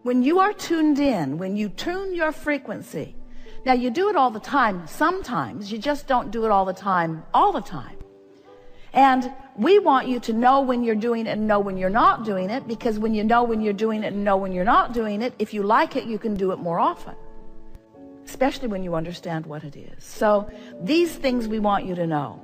When you are tuned in, when you tune your frequency, now you do it all the time sometimes, you just don't do it all the time, And we want you to know when you're doing it and know when you're not doing it, because when you know when you're doing it and know when you're not doing it, if you like it, you can do it more often, especially when you understand what it is. So these things we want you to know.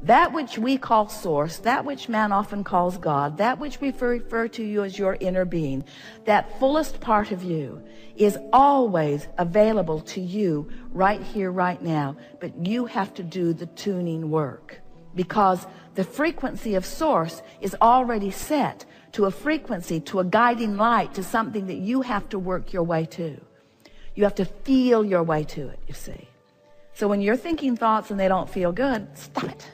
That which we call source, that which man often calls God, that which we refer to you as your inner being, that fullest part of you is always available to you right here, right now. But you have to do the tuning work, because the frequency of source is already set to a frequency, to a guiding light, to something that you have to work your way to. You have to feel your way to it, you see. So when you're thinking thoughts and they don't feel good, stop it.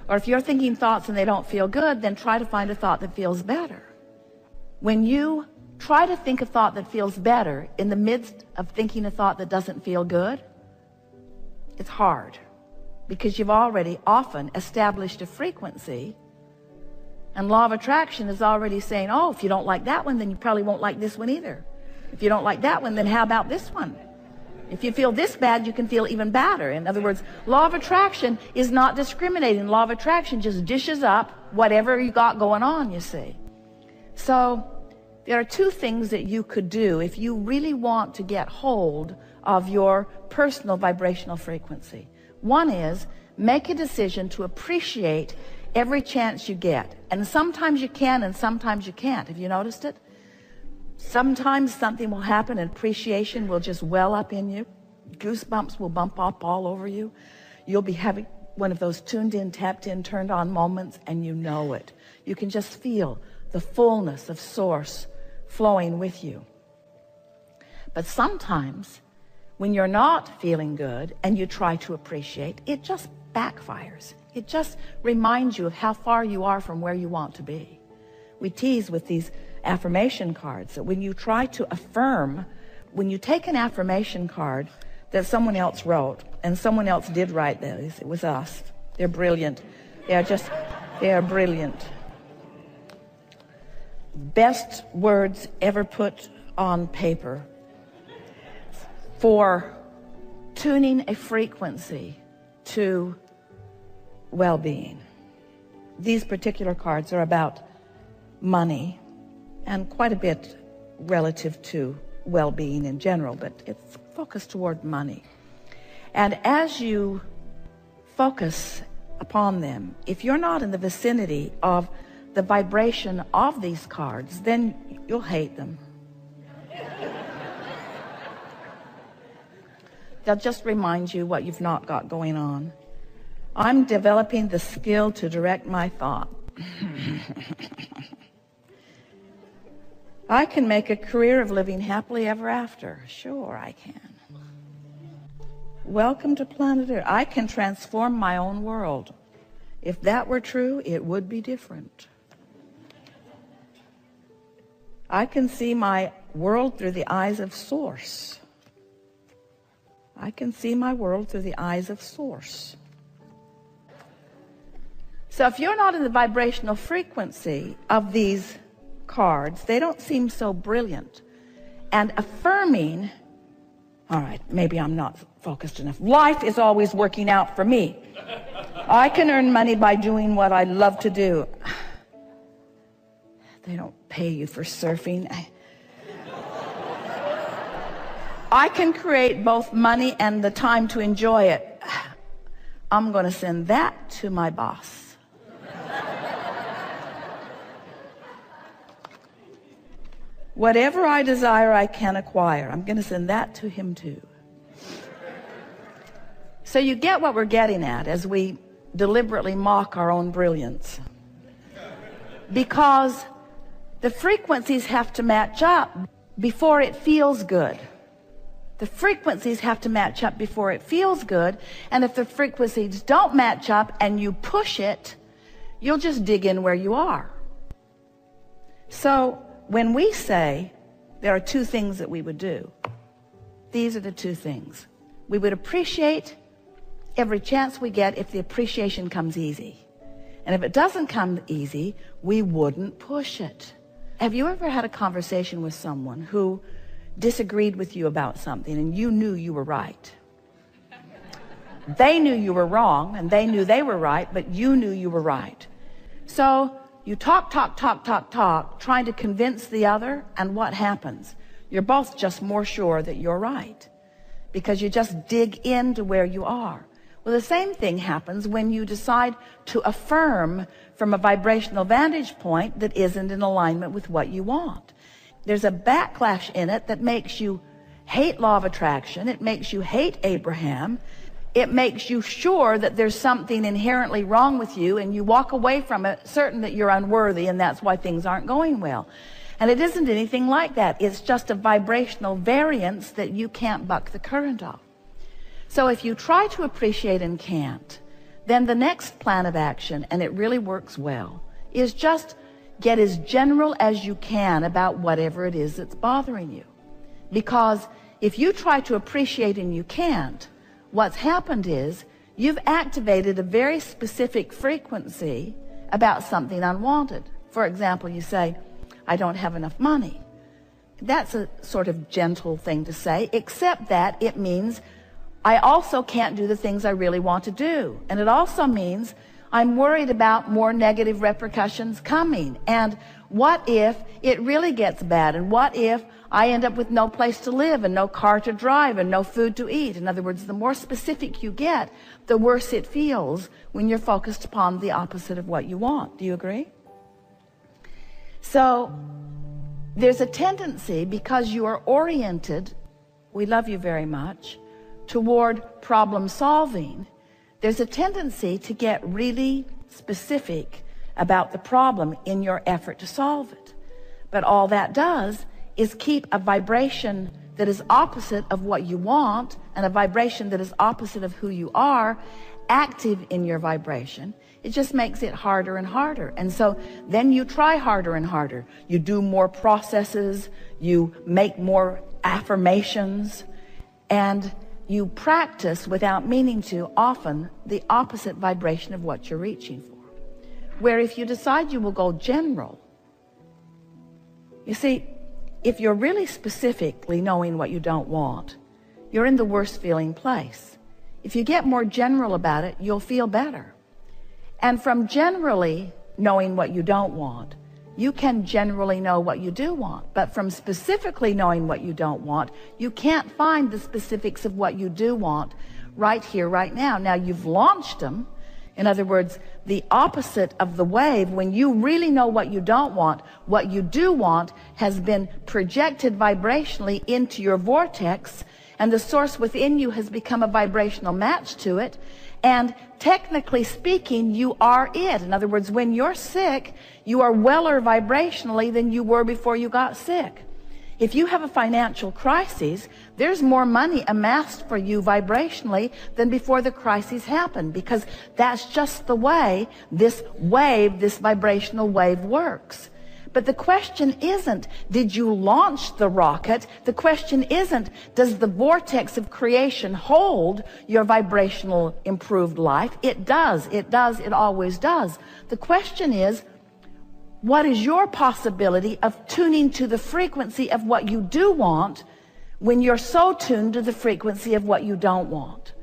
Or if you're thinking thoughts and they don't feel good, then try to find a thought that feels better. When you try to think a thought that feels better in the midst of thinking a thought that doesn't feel good, it's hard, because you've already often established a frequency, and law of attraction is already saying, oh, if you don't like that one, then you probably won't like this one either. If you don't like that one, then how about this one? If you feel this bad, you can feel even badder. In other words, law of attraction is not discriminating. Law of attraction just dishes up whatever you got going on, you see. So there are two things that you could do if you really want to get hold of your personal vibrational frequency. One is make a decision to appreciate every chance you get. And sometimes you can and sometimes you can't. Have you noticed it? Sometimes something will happen and appreciation will just well up in you. Goosebumps will bump up all over you. You'll be having one of those tuned in, tapped in, turned on moments, and you know it. You can just feel the fullness of source flowing with you. But sometimes when you're not feeling good and you try to appreciate, it just backfires. It just reminds you of how far you are from where you want to be. We tease with these affirmation cards that when you try to affirm, when you take an affirmation card that someone else wrote, and someone else did write those, it was us. They're brilliant. They are brilliant. Best words ever put on paper for tuning a frequency to well-being. These particular cards are about money, and quite a bit relative to well-being in general, but it's focused toward money. And as you focus upon them, if you're not in the vicinity of the vibration of these cards, then you'll hate them. They'll just remind you what you've not got going on. I'm developing the skill to direct my thought. I can make a career of living happily ever after. Sure, I can. Welcome to planet Earth. I can transform my own world. If that were true, it would be different. I can see my world through the eyes of Source. I can see my world through the eyes of Source. So if you're not in the vibrational frequency of these cards, they don't seem so brilliant. And affirming, all right, maybe I'm not focused enough. Life is always working out for me. I can earn money by doing what I love to do. They don't pay you for surfing. I can create both money and the time to enjoy it. I'm going to send that to my boss. Whatever I desire, I can acquire. I'm going to send that to him too. So you get what we're getting at as we deliberately mock our own brilliance. Because the frequencies have to match up before it feels good. The frequencies have to match up before it feels good. And if the frequencies don't match up and you push it, you'll just dig in where you are. So when we say there are two things that we would do, these are the two things. We would appreciate every chance we get if the appreciation comes easy. And if it doesn't come easy, we wouldn't push it. Have you ever had a conversation with someone who disagreed with you about something and you knew you were right? They knew you were wrong and they knew they were right, but you knew you were right. So you talk, trying to convince the other, and what happens? You're both just more sure that you're right because you just dig into where you are. Well, the same thing happens when you decide to affirm from a vibrational vantage point that isn't in alignment with what you want. There's a backlash in it that makes you hate law of attraction. It makes you hate Abraham. It makes you sure that there's something inherently wrong with you, and you walk away from it certain that you're unworthy, and that's why things aren't going well. And it isn't anything like that. It's just a vibrational variance that you can't buck the current of. So if you try to appreciate and can't, then the next plan of action, and it really works well, is just get as general as you can about whatever it is that's bothering you. Because if you try to appreciate and you can't, what's happened is you've activated a very specific frequency about something unwanted. For example, you say, I don't have enough money. That's a sort of gentle thing to say, except that it means I also can't do the things I really want to do. And it also means I'm worried about more negative repercussions coming. And what if it really gets bad? And what if I end up with no place to live and no car to drive and no food to eat? In other words, the more specific you get, the worse it feels when you're focused upon the opposite of what you want. Do you agree? So there's a tendency, because you are oriented, we love you very much, toward problem solving, there's a tendency to get really specific about the problem in your effort to solve it. But all that does is keep a vibration that is opposite of what you want and a vibration that is opposite of who you are active in your vibration. It just makes it harder and harder. And so then you try harder and harder. You do more processes, you make more affirmations, and you practice without meaning to often the opposite vibration of what you're reaching for. Where if you decide you will go general, you see, if you're really specifically knowing what you don't want, you're in the worst feeling place. If you get more general about it, you'll feel better. And from generally knowing what you don't want, you can generally know what you do want. But from specifically knowing what you don't want, you can't find the specifics of what you do want right here, right now. Now you've launched them. In other words, the opposite of the wave, when you really know what you don't want, what you do want has been projected vibrationally into your vortex, and the source within you has become a vibrational match to it. And technically speaking, you are it. In other words, when you're sick, you are weller vibrationally than you were before you got sick. If you have a financial crisis, there's more money amassed for you vibrationally than before the crisis happened, because that's just the way this wave, this vibrational wave works. But the question isn't, did you launch the rocket? The question isn't, does the vortex of creation hold your vibrational improved life? It does, it always does. The question is, what is your possibility of tuning to the frequency of what you do want when you're so tuned to the frequency of what you don't want?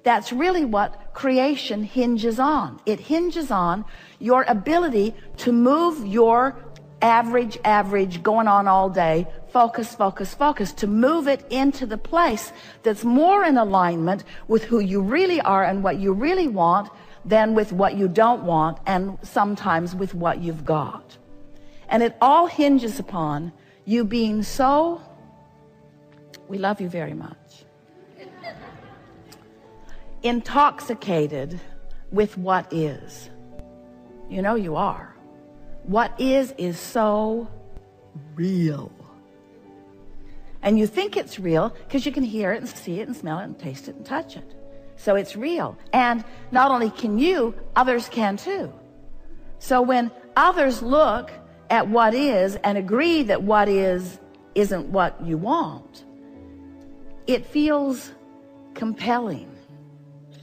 That's really what creation hinges on. It hinges on your ability to move your average going on all day, focus, to move it into the place that's more in alignment with who you really are and what you really want than with what you don't want, and sometimes with what you've got. And it all hinges upon you being so, we love you very much, intoxicated with what is. You know you are. What is so real. And you think it's real because you can hear it and see it and smell it and taste it and touch it. So it's real. And not only can you, others can too. So when others look at what is and agree that what is isn't what you want, it feels compelling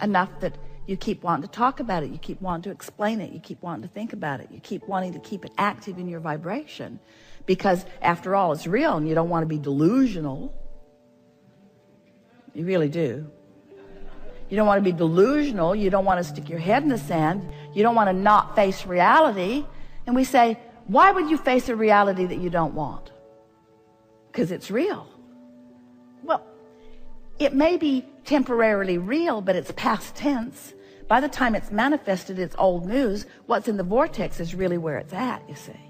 enough that You keep wanting to talk about it. You keep wanting to explain it. You keep wanting to think about it. You keep wanting to keep it active in your vibration. Because after all, it's real and you don't want to be delusional. You really do. You don't want to be delusional. You don't want to stick your head in the sand. You don't want to not face reality. And we say, why would you face a reality that you don't want? Because it's real. Well, it may be temporarily real, but it's past tense. By the time it's manifested, it's old news. What's in the vortex is really where it's at, you see.